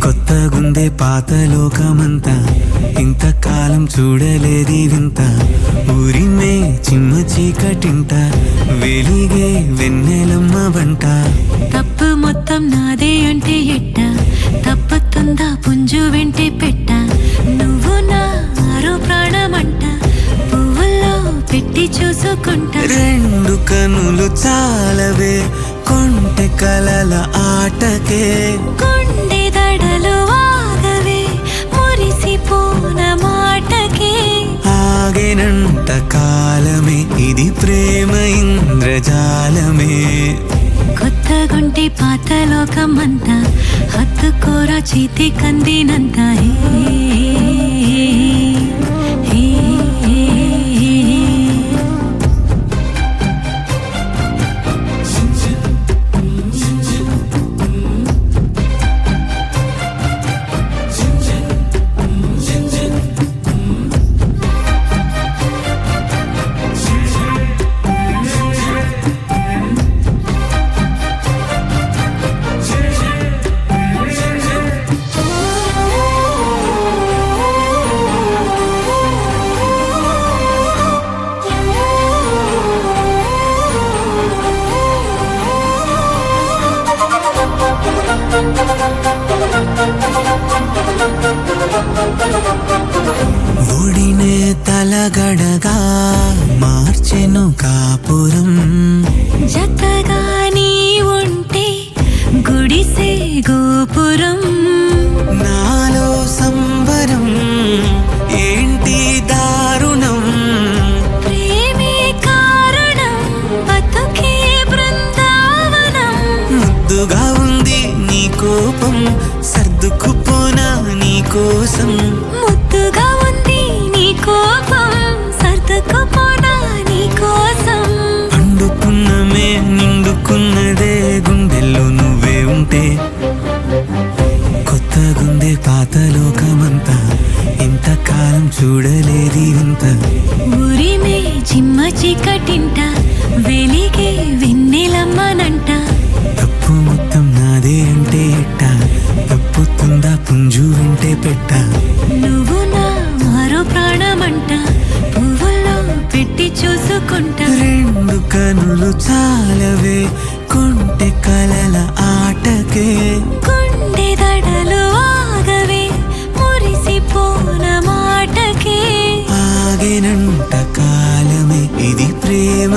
కొత్తగుందే పాత లోకమంతా, ఇంతకాలం చూడలేది వింత. ఊరిమే చిమ్మ చీకటింట, వెలిగే వెన్నెలమ్మ వంట. తప్పు మొత్తం నాదే అంటే ఎట్ట, తప్పుతుందా పుంజు వెంటే పెట్ట. నువ్వు నా ఆరో ప్రాణమంట, పువ్వుల్లో పెట్టి చూసుకుంటా. రెండు కనులు చాలవే కొంటె కలల ఆటకే, కొండె దడలు ఆగవే మురిసిపోన మాటకే. ఆగేనంత కాలమే ఇది ప్రేమ ఇంద్రజాలమే. కొత్తగుంటే పాత లోకమంతా, హత్తుకోరా చేతి కందినంత. ఒడినే తలగడగా మార్చెను కాపురం. జతగా నీ ఉంటే గుడిసే గోపురం. నాలో సంబరం ఏంటి దారుణం, ప్రేమే కారణం బతుకే బృందావనం. ముద్దుగా ఉంది నీ కోపం, సర్దుకుపోనా నీ కోసం. ముద్దుగా ఉంది నీ కోపం, సర్దుకుపోనా నీ కోసం. అండుకున్నమే నిండుకున్నదే గుండెల్లో నువ్వే ఉంటే. కొత్తగుందే పాత లోకమంతా, ఇంతకాలం చూడలేది వింత. ఊరిమే చిమ్మ చీకటింట, వెలిగే వెన్నెలమ్మనంట. తప్పు మొత్తం నాదే అంటే ఎట్ట, తప్పుతుందా పుంజు వెంటే పెట్ట. నువ్వు నా మరో ప్రాణమంట, పువ్వుల్లో పెట్టి చూసుకుంటా. రెండు కనులు చాలవే కొంటె కలల ఆటకే, కొండె దడలు ఆగవే మురిసిపోన మాటకే. ఆగినంత కాలమే ఇది ప్రేమ